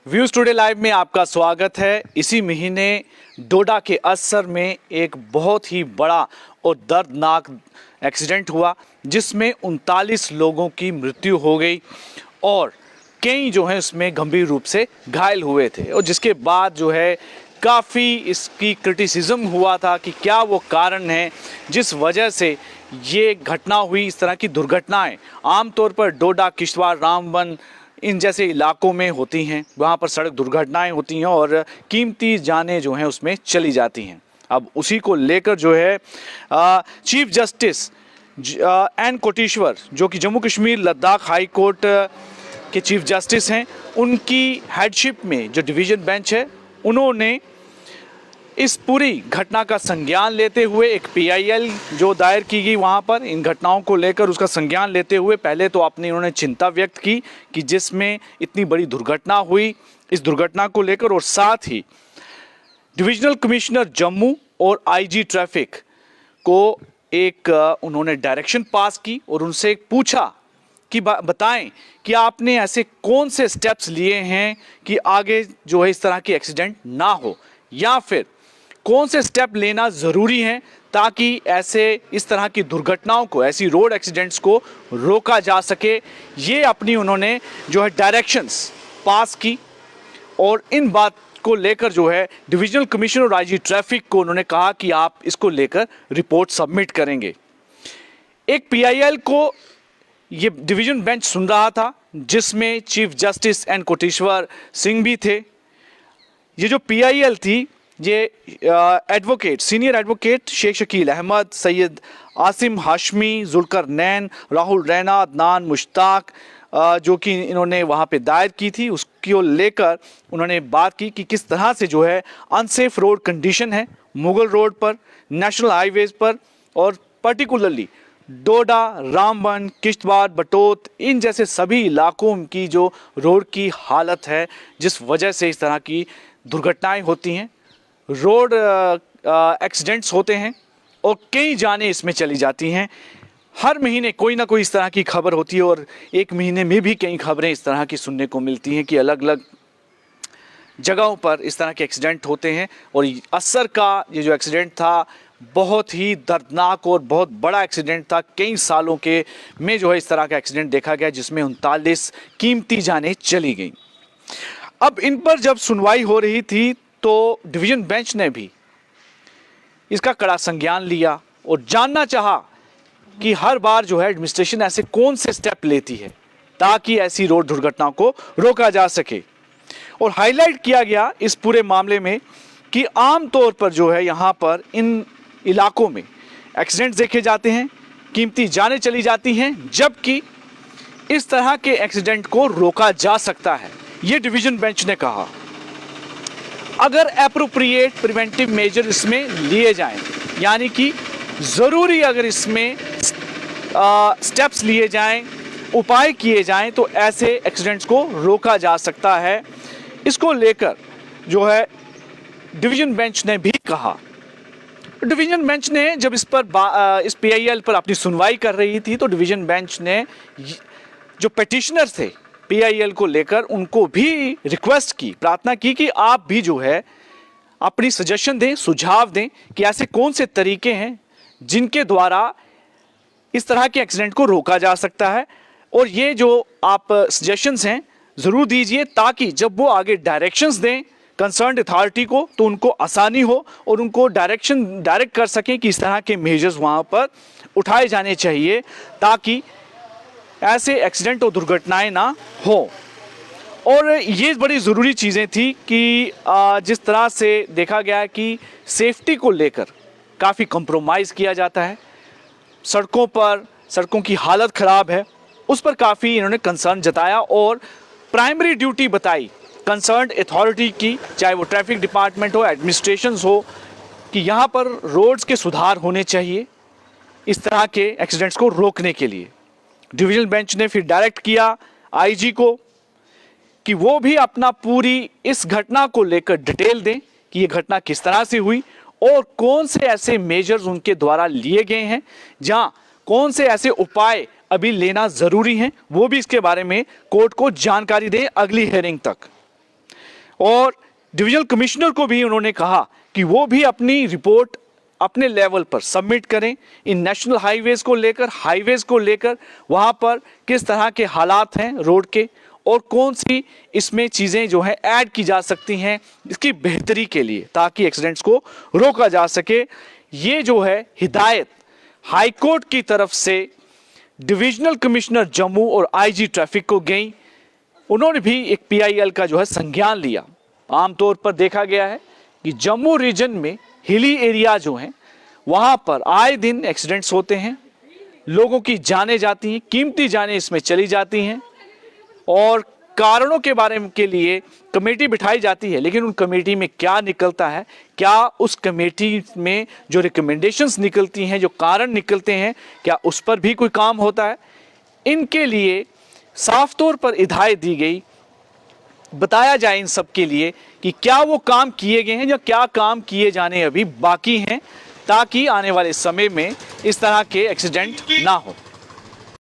Views today live में आपका स्वागत है। इसी महीने डोडा के असर में एक बहुत ही बड़ा और दर्दनाक एक्सीडेंट हुआ जिसमें 39 लोगों की मृत्यु हो गई और कई जो है उसमें गंभीर रूप से घायल हुए थे। और जिसके बाद जो है काफ़ी इसकी क्रिटिसिज्म हुआ था कि क्या वो कारण है जिस वजह से ये घटना हुई। इस तरह की दुर्घटनाएं आमतौर पर डोडा, किश्तवाड़, रामबन इन जैसे इलाकों में होती हैं। वहाँ पर सड़क दुर्घटनाएं होती हैं और कीमती जानें जो हैं उसमें चली जाती हैं। अब उसी को लेकर जो है चीफ जस्टिस एन कोटेश्वर, जो कि जम्मू कश्मीर लद्दाख हाई कोर्ट के चीफ जस्टिस हैं, उनकी हेडशिप में जो डिवीज़न बेंच है उन्होंने इस पूरी घटना का संज्ञान लेते हुए एक PIL जो दायर की गई वहाँ पर इन घटनाओं को लेकर उसका संज्ञान लेते हुए पहले तो उन्होंने चिंता व्यक्त की कि जिसमें इतनी बड़ी दुर्घटना हुई, इस दुर्घटना को लेकर, और साथ ही डिविजनल कमिश्नर जम्मू और IG ट्रैफिक को एक उन्होंने डायरेक्शन पास की और उनसे पूछा कि बताएं कि आपने ऐसे कौन से स्टेप्स लिए हैं कि आगे जो है इस तरह की एक्सीडेंट ना हो, या फिर कौन से स्टेप लेना ज़रूरी है ताकि ऐसे इस तरह की दुर्घटनाओं को, ऐसी रोड एक्सीडेंट्स को रोका जा सके। ये अपनी उन्होंने जो है डायरेक्शंस पास की और इन बात को लेकर जो है डिविजनल कमिश्नर और IG ट्रैफिक को उन्होंने कहा कि आप इसको लेकर रिपोर्ट सबमिट करेंगे। एक PIL को ये डिवीजन बेंच सुन रहा था जिसमें chief justice N Koteshwar Singh भी थे। ये जो PIL थी ये advocate, senior advocate Sheikh Shakeel Ahmed, Syed Asim Hashmi, Zulkar Nain, Rahul Raina, Adnan Mushtaq जो कि इन्होंने वहाँ पे दायर की थी, उसको लेकर उन्होंने बात की कि किस तरह से जो है अनसेफ रोड कंडीशन है मुगल रोड पर, नेशनल हाईवेज पर, और पर्टिकुलरली डोडा, रामबन, किश्तवाड़, बटोत इन जैसे सभी इलाकों की जो रोड की हालत है जिस वजह से इस तरह की दुर्घटनाएं होती हैं, रोड एक्सीडेंट्स होते हैं और कई जानें इसमें चली जाती हैं। हर महीने कोई ना कोई इस तरह की खबर होती है और एक महीने में भी कई खबरें इस तरह की सुनने को मिलती हैं कि अलग अलग जगहों पर इस तरह के एक्सीडेंट होते हैं। और असर का ये जो एक्सीडेंट था बहुत ही दर्दनाक और बहुत बड़ा एक्सीडेंट था। कई सालों के में जो है इस तरह का एक्सीडेंट देखा गया जिसमें 39 कीमती जानें चली गईं। अब इन पर जब सुनवाई हो रही थी तो डिवीजन बेंच ने भी इसका कड़ा संज्ञान लिया और जानना चाहा कि हर बार जो है एडमिनिस्ट्रेशन ऐसे कौन से स्टेप लेती है ताकि ऐसी रोड दुर्घटनाओं को रोका जा सके। और हाईलाइट किया गया इस पूरे मामले में कि आमतौर पर जो है यहाँ पर इन इलाकों में एक्सीडेंट्स देखे जाते हैं, कीमती जानें चली जाती हैं, जबकि इस तरह के एक्सीडेंट को रोका जा सकता है। ये डिवीजन बेंच ने कहा अगर एप्रोप्रिएट प्रिवेंटिव मेजर इसमें लिए जाएं, यानी कि ज़रूरी अगर इसमें स्टेप्स लिए जाएं, उपाय किए जाएं, तो ऐसे एक्सीडेंट्स को रोका जा सकता है। इसको लेकर जो है डिवीजन बेंच ने भी कहा। डिवीजन बेंच ने जब इस PIL पर अपनी सुनवाई कर रही थी तो डिवीजन बेंच ने जो पेटिशनर थे PIL को लेकर उनको भी रिक्वेस्ट की, प्रार्थना की कि आप भी जो है अपनी सजेशन दें, सुझाव दें कि ऐसे कौन से तरीके हैं जिनके द्वारा इस तरह के एक्सीडेंट को रोका जा सकता है। और ये जो आप सजेशंस हैं ज़रूर दीजिए ताकि जब वो आगे डायरेक्शंस दें कंसर्न्ड अथॉरिटी को तो उनको आसानी हो और उनको डायरेक्ट कर सकें कि इस तरह के मेजर्स वहाँ पर उठाए जाने चाहिए ताकि ऐसे एक्सीडेंट और दुर्घटनाएं ना हो। और ये बड़ी ज़रूरी चीज़ें थी कि जिस तरह से देखा गया कि सेफ्टी को लेकर काफ़ी कंप्रोमाइज़ किया जाता है, सड़कों की हालत ख़राब है, उस पर काफ़ी इन्होंने कंसर्न जताया और प्राइमरी ड्यूटी बताई कंसर्न्ड अथॉरिटी की, चाहे वो ट्रैफिक डिपार्टमेंट हो, एडमिनिस्ट्रेशंस हो, कि यहाँ पर रोड्स के सुधार होने चाहिए इस तरह के एक्सीडेंट्स को रोकने के लिए। डिवीजन बेंच ने फिर डायरेक्ट किया IG को कि वो भी अपना पूरी इस घटना को लेकर डिटेल दें कि ये घटना किस तरह से हुई और कौन से ऐसे मेजर्स उनके द्वारा लिए गए हैं, जहां कौन से ऐसे उपाय अभी लेना ज़रूरी हैं, वो भी इसके बारे में कोर्ट को जानकारी दें अगली हियरिंग तक। और डिविजनल कमिश्नर को भी उन्होंने कहा कि वो भी अपनी रिपोर्ट अपने लेवल पर सबमिट करें इन नेशनल हाईवेज़ को लेकर वहाँ पर किस तरह के हालात हैं रोड के और कौन सी इसमें चीज़ें जो है ऐड की जा सकती हैं इसकी बेहतरी के लिए, ताकि एक्सीडेंट्स को रोका जा सके। ये जो है हिदायत हाई कोर्ट की तरफ से डिविजनल कमिश्नर जम्मू और आईजी ट्रैफिक को गई। उन्होंने भी एक पीआईएल का जो है संज्ञान लिया। आमतौर पर देखा गया है कि जम्मू रीजन में हिली एरिया जो हैं वहाँ पर आए दिन एक्सीडेंट्स होते हैं, लोगों की जानें जाती हैं, कीमती जानें इसमें चली जाती हैं और कारणों के बारे में के लिए कमेटी बिठाई जाती है, लेकिन उन कमेटी में क्या निकलता है, क्या उस कमेटी में जो रिकमेंडेशंस निकलती हैं, जो कारण निकलते हैं, क्या उस पर भी कोई काम होता है? इनके लिए साफ तौर पर हिदायत दी गई, बताया जाए इन सब के लिए कि क्या वो काम किए गए हैं या क्या काम किए जाने अभी बाकी हैं, ताकि आने वाले समय में इस तरह के एक्सीडेंट ना हो।